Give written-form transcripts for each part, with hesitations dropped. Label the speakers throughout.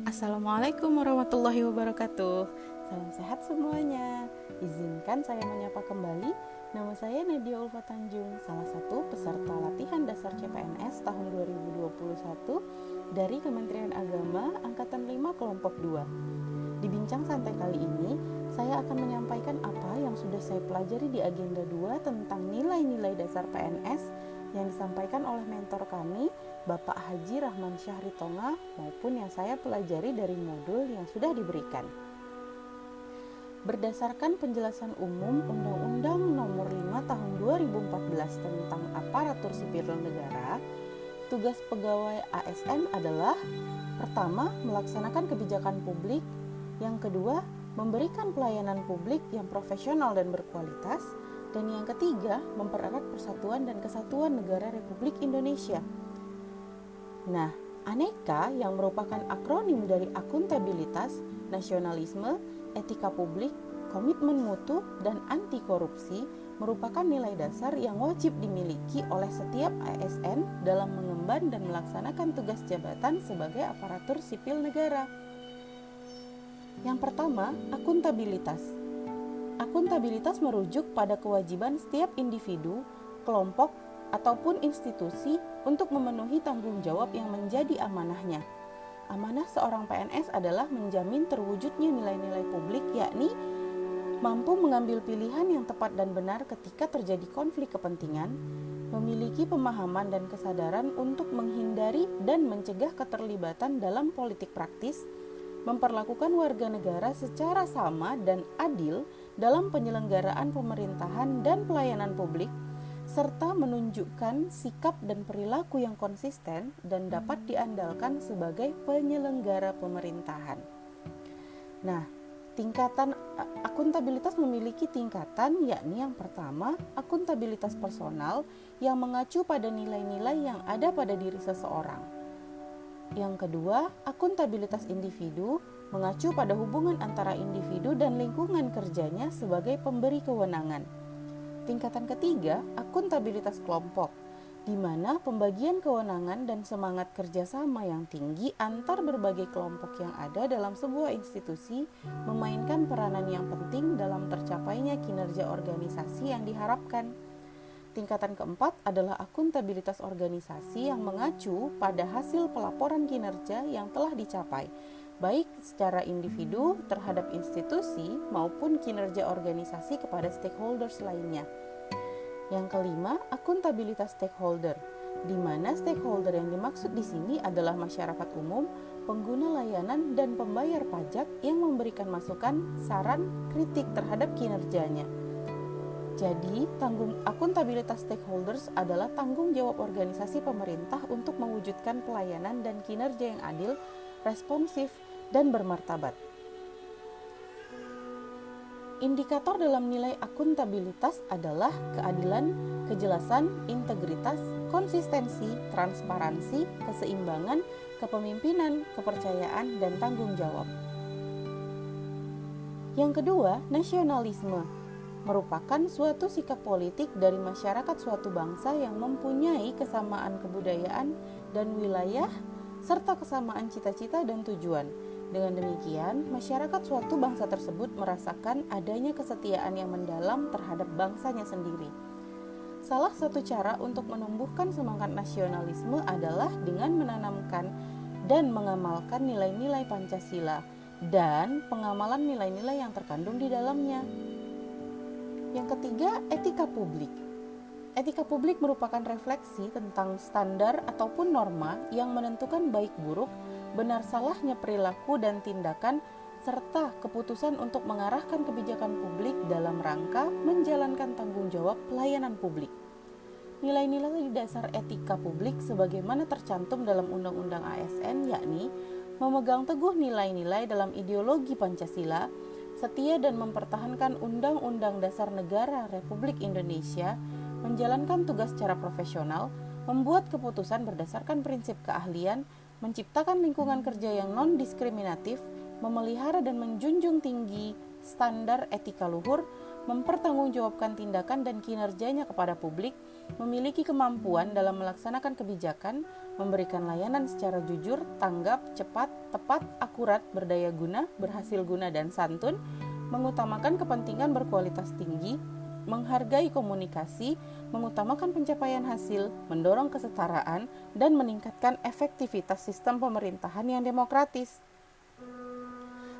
Speaker 1: Assalamualaikum warahmatullahi wabarakatuh. Salam sehat semuanya. Izinkan saya menyapa kembali. Nama saya Nadia Ulfa Tanjung, salah satu peserta latihan dasar CPNS tahun 2021 dari Kementerian Agama Angkatan 5 Kelompok 2. Di bincang santai kali ini, saya akan menyampaikan apa yang sudah saya pelajari di agenda 2 tentang nilai-nilai dasar PNS yang disampaikan oleh mentor kami, Bapak Haji Rahman Syahritonga, maupun yang saya pelajari dari modul yang sudah diberikan. Berdasarkan penjelasan umum Undang-Undang Nomor 5 Tahun 2014 tentang Aparatur Sipil Negara, tugas pegawai ASN adalah: pertama, melaksanakan kebijakan publik; yang kedua, memberikan pelayanan publik yang profesional dan berkualitas; dan yang ketiga, mempererat persatuan dan kesatuan negara Republik Indonesia. Nah, ANEKA yang merupakan akronim dari akuntabilitas, nasionalisme, etika publik, komitmen mutu, dan anti korupsi merupakan nilai dasar yang wajib dimiliki oleh setiap ASN dalam mengemban dan melaksanakan tugas jabatan sebagai aparatur sipil negara. Yang pertama, akuntabilitas. Akuntabilitas merujuk pada kewajiban setiap individu, kelompok, ataupun institusi untuk memenuhi tanggung jawab yang menjadi amanahnya. Amanah seorang PNS adalah menjamin terwujudnya nilai-nilai publik, yakni mampu mengambil pilihan yang tepat dan benar ketika terjadi konflik kepentingan, memiliki pemahaman dan kesadaran untuk menghindari dan mencegah keterlibatan dalam politik praktis, memperlakukan warga negara secara sama dan adil dalam penyelenggaraan pemerintahan dan pelayanan publik, serta menunjukkan sikap dan perilaku yang konsisten dan dapat diandalkan sebagai penyelenggara pemerintahan. Nah, tingkatan akuntabilitas memiliki tingkatan, yakni yang pertama, akuntabilitas personal yang mengacu pada nilai-nilai yang ada pada diri seseorang. Yang kedua, akuntabilitas individu mengacu pada hubungan antara individu dan lingkungan kerjanya sebagai pemberi kewenangan. Tingkatan ketiga, akuntabilitas kelompok, di mana pembagian kewenangan dan semangat kerjasama yang tinggi antar berbagai kelompok yang ada dalam sebuah institusi memainkan peranan yang penting dalam tercapainya kinerja organisasi yang diharapkan. Tingkatan keempat adalah akuntabilitas organisasi yang mengacu pada hasil pelaporan kinerja yang telah dicapai, baik secara individu terhadap institusi maupun kinerja organisasi kepada stakeholders lainnya. Yang kelima, akuntabilitas stakeholder, di mana stakeholder yang dimaksud di sini adalah masyarakat umum, pengguna layanan, dan pembayar pajak yang memberikan masukan, saran, kritik terhadap kinerjanya. Jadi, akuntabilitas stakeholders adalah tanggung jawab organisasi pemerintah untuk mewujudkan pelayanan dan kinerja yang adil, responsif, dan bermartabat. Indikator dalam nilai akuntabilitas adalah keadilan, kejelasan, integritas, konsistensi, transparansi, keseimbangan, kepemimpinan, kepercayaan, dan tanggung jawab. Yang kedua, nasionalisme merupakan suatu sikap politik dari masyarakat suatu bangsa yang mempunyai kesamaan kebudayaan dan wilayah serta kesamaan cita-cita dan tujuan. Dengan demikian, masyarakat suatu bangsa tersebut merasakan adanya kesetiaan yang mendalam terhadap bangsanya sendiri. Salah satu cara untuk menumbuhkan semangat nasionalisme adalah dengan menanamkan dan mengamalkan nilai-nilai Pancasila dan pengamalan nilai-nilai yang terkandung di dalamnya. Yang ketiga, etika publik. Etika publik merupakan refleksi tentang standar ataupun norma yang menentukan baik buruk, benar salahnya perilaku dan tindakan, serta keputusan untuk mengarahkan kebijakan publik dalam rangka menjalankan tanggung jawab pelayanan publik. Nilai-nilai dasar etika publik sebagaimana tercantum dalam Undang-Undang ASN, yakni memegang teguh nilai-nilai dalam ideologi Pancasila, setia dan mempertahankan Undang-Undang Dasar Negara Republik Indonesia, menjalankan tugas secara profesional, membuat keputusan berdasarkan prinsip keahlian, menciptakan lingkungan kerja yang non-diskriminatif, memelihara dan menjunjung tinggi standar etika luhur, mempertanggungjawabkan tindakan dan kinerjanya kepada publik, memiliki kemampuan dalam melaksanakan kebijakan, memberikan layanan secara jujur, tanggap, cepat, tepat, akurat, berdaya guna, berhasil guna, dan santun, mengutamakan kepentingan berkualitas tinggi, menghargai komunikasi, mengutamakan pencapaian hasil, mendorong kesetaraan, dan meningkatkan efektivitas sistem pemerintahan yang demokratis.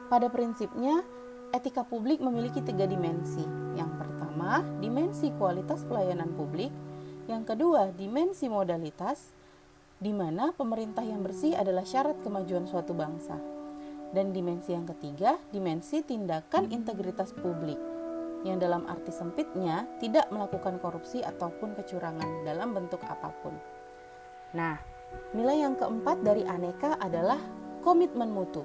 Speaker 1: Pada prinsipnya, etika publik memiliki 3 dimensi. Yang pertama, dimensi kualitas pelayanan publik. Yang kedua, dimensi modalitas, di mana pemerintah yang bersih adalah syarat kemajuan suatu bangsa. Dan dimensi yang ketiga, dimensi tindakan integritas publik, yang dalam arti sempitnya tidak melakukan korupsi ataupun kecurangan dalam bentuk apapun. Nah, nilai yang keempat dari Aneka adalah komitmen mutu,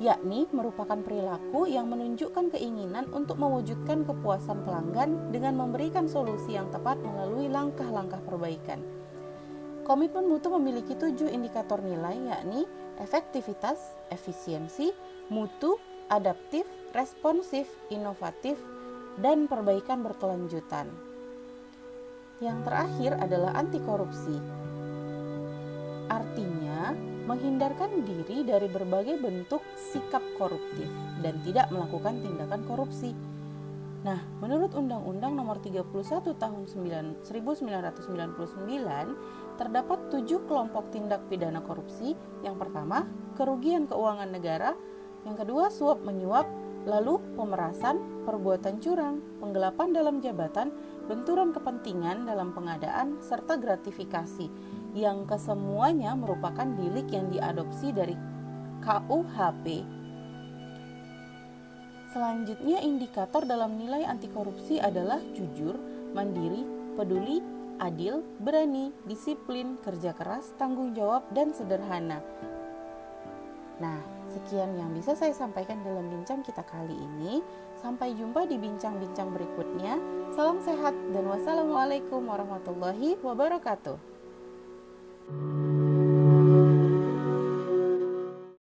Speaker 1: yakni merupakan perilaku yang menunjukkan keinginan untuk mewujudkan kepuasan pelanggan dengan memberikan solusi yang tepat melalui langkah-langkah perbaikan. Komitmen mutu memiliki 7 indikator nilai, yakni efektivitas, efisiensi, mutu, adaptif, responsif, inovatif, dan perbaikan berkelanjutan. Yang terakhir adalah anti korupsi. Artinya, menghindarkan diri dari berbagai bentuk sikap koruptif dan tidak melakukan tindakan korupsi. Nah, menurut Undang-Undang Nomor 31 Tahun 1999, terdapat 7 kelompok tindak pidana korupsi. Yang pertama, kerugian keuangan negara. Yang kedua, suap menyuap. Lalu, pemerasan, perbuatan curang, penggelapan dalam jabatan, benturan kepentingan dalam pengadaan, serta gratifikasi, yang kesemuanya merupakan delik yang diadopsi dari KUHP. Selanjutnya, indikator dalam nilai anti korupsi adalah jujur, mandiri, peduli, adil, berani, disiplin, kerja keras, tanggung jawab, dan sederhana. Nah, sekian yang bisa saya sampaikan dalam bincang kita kali ini. Sampai jumpa di bincang-bincang berikutnya. Salam sehat dan wassalamualaikum warahmatullahi wabarakatuh.